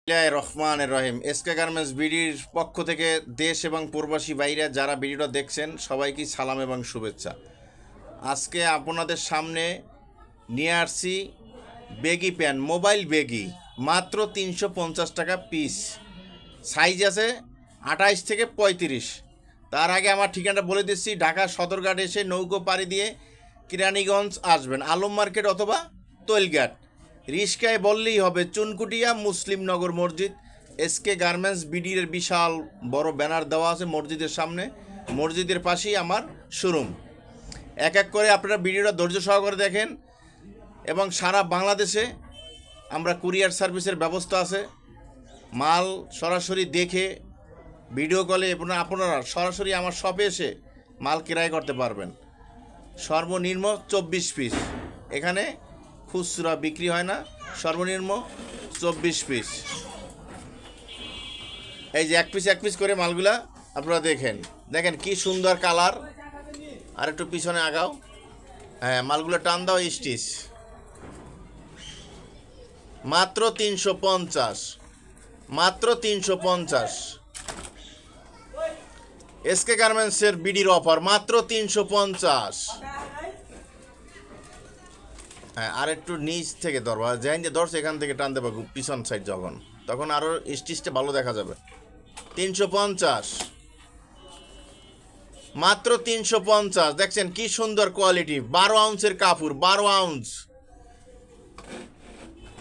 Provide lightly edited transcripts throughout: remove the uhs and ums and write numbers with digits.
রহমানের রহিম SK garments বিডির পক্ষ থেকে দেশ এবং প্রবাসী বাইরে যারা ভিডিওটা দেখছেন সবাইকে সালাম এবং শুভেচ্ছা। আজকে আপনাদের সামনে নিয়ে আসছি বেগি প্যান্ট, মোবাইল বেগি, মাত্র 350 টাকা পিস। সাইজ আছে 28 থেকে 35। তার আগে আমার ঠিকানাটা বলে দিচ্ছি, ঢাকা সদরঘাট এসে নৌকো পাড়ি দিয়ে কিরানীগঞ্জ আসবেন, আলম মার্কেট অথবা তৈলঘাট। রিস্কায় বললেই হবে চুনকুটিয়া মুসলিমনগর মসজিদ। এসকে গার্মেন্টস বিডির বিশাল বড় ব্যানার দেওয়া আছে মসজিদের সামনে, মসজিদের পাশেই আমার শোরুম। এক এক করে আপনারা ভিডিওটা ধৈর্য সহকারে দেখেন এবং সারা বাংলাদেশে আমরা কুরিয়ার সার্ভিসের ব্যবস্থা আছে। মাল সরাসরি দেখে ভিডিও কলে আপনারা সরাসরি আমার শপে এসে মাল ক্রয় করতে পারবেন। সর্বনিম্ন 24 পিস, এখানে খুচরা বিক্রি হয় না, সর্বনিম্ন 24 পিস। এই যে এক পিস করে মালগুলা আপনারা দেখেন কি সুন্দর কালার। আর একটু পিছনে আগাও, হ্যাঁ মালগুলো টান দাও। স্টিচ মাত্র 350, মাত্র 350। এসকে গার্মেন্টসের বিডির অফার মাত্র 350। হ্যাঁ আর একটু নিচ থেকে ধরবা, যেখান যে ধরছে এখান থেকে টানতে পারবো পিছন সাইড, তখন আরও স্টিচটা ভালো দেখা যাবে। 350, মাত্র 350। দেখছেন কি সুন্দর কোয়ালিটি, 12 আউন্সের কাপড়, 12 আউন্স,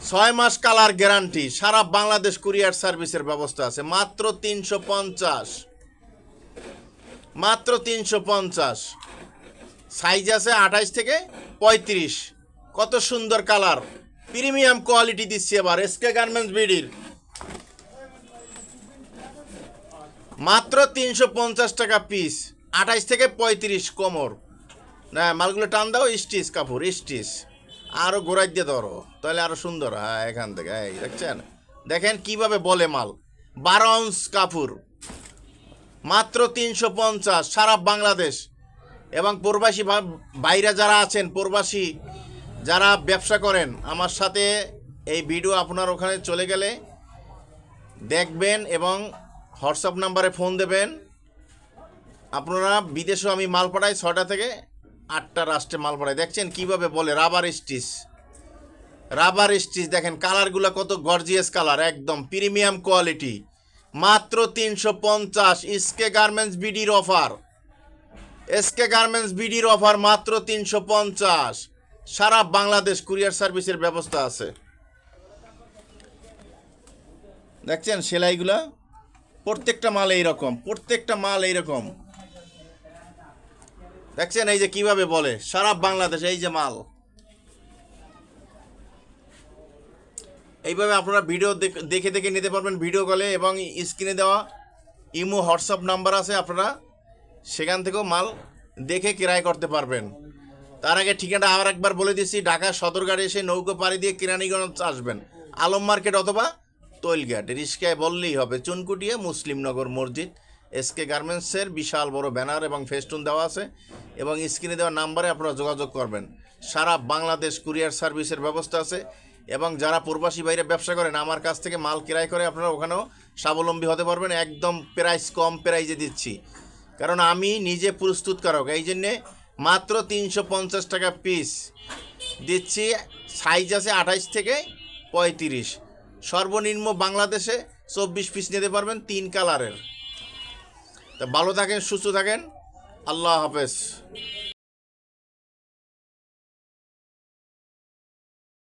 6 মাস কালার গ্যারান্টি। সারা বাংলাদেশ কুরিয়ার সার্ভিসের ব্যবস্থা আছে। মাত্র 350, মাত্র 350। সাইজ আছে 28 থেকে 35। কত সুন্দর কালার, প্রিমিয়াম কোয়ালিটি দিচ্ছি এবার এসকে গার্মেন্টস বিডির। মাত্র 350 টাকা পিস, 28 থেকে 35 কোমর। না মালগুলো টান দাও, স্টিচ কাপড়, স্টিচ আরও গোড়াই দিয়ে ধরো, তাহলে আরও সুন্দর। হ্যাঁ এখান থেকে এই দেখছেন, দেখেন কিভাবে বলে মাল। 12 আউন্স কাপড়, মাত্র 350। সারা বাংলাদেশ এবং প্রবাসী বাইরে যারা আছেন, প্রবাসী যারা ব্যবসা করেন, আমার সাথে এই ভিডিও আপনার ওখানে চলে গেলে দেখবেন এবং হোয়াটসঅ্যাপ নাম্বারে ফোন দেবেন। আপনারা বিদেশেও আমি মাল পাঠাই, 6টা থেকে 8টা রাষ্ট্রে মাল পাঠাই। দেখছেন কিভাবে বলে রাবার স্টিচ, রাবার স্টিচ। দেখেন কালারগুলো কত গর্জিয়াস কালার, একদম প্রিমিয়াম কোয়ালিটি। মাত্র 350। এসকে গার্মেন্টস বিডির অফার, এসকে গার্মেন্টস বিডির অফার মাত্র 350। সারা বাংলাদেশ কুরিয়ার সার্ভিসের ব্যবস্থা আছে। দেখছেন সেলাইগুলা, প্রত্যেকটা মাল এইরকম, প্রত্যেকটা মাল এইরকম। দেখছেন এই যে কিভাবে বলে সারা বাংলাদেশ, এই যে মাল। এইভাবে আপনারা ভিডিও দেখে নিতে পারবেন ভিডিও কলে, এবং স্ক্রিনে দেওয়া ইমো হোয়াটসঅ্যাপ নাম্বার আছে, আপনারা সেখান থেকেও মাল দেখে ক্রয় করতে পারবেন। তার আগে ঠিকানা আর একবার বলে দিচ্ছি, ঢাকা সদরঘাটে এসে নৌকো পাড়ি দিয়ে কিরানীগঞ্জ আসবেন, আলম মার্কেট অথবা তৈলঘাট। রিস্কায় বললেই হবে চুনকুটিয়া মুসলিমনগর মসজিদ। এসকে গার্মেন্টসের বিশাল বড় ব্যানার এবং ফেস্টুন দেওয়া আছে, এবং স্ক্রিনে দেওয়া নাম্বারে আপনারা যোগাযোগ করবেন। সারা বাংলাদেশ কুরিয়ার সার্ভিসের ব্যবস্থা আছে, এবং যারা প্রবাসী বাইরে ব্যবসা করেন আমার কাছ থেকে মাল ক্রয় করে আপনারা ওখানেও স্বাবলম্বী হতে পারবেন। একদম প্রাইস কম প্রাইসে দিচ্ছি, কারণ আমি নিজে প্রস্তুতকারক, এই জন্যে মাত্র 350 টাকা পিস দিচ্ছি। সাইজ আছে 28 থেকে 35। সর্বনিম্ন বাংলাদেশে 24 পিস নিতে পারবেন, 3 কালারের। তা ভালো থাকেন, সুস্থ থাকেন, আল্লাহ হাফেজ।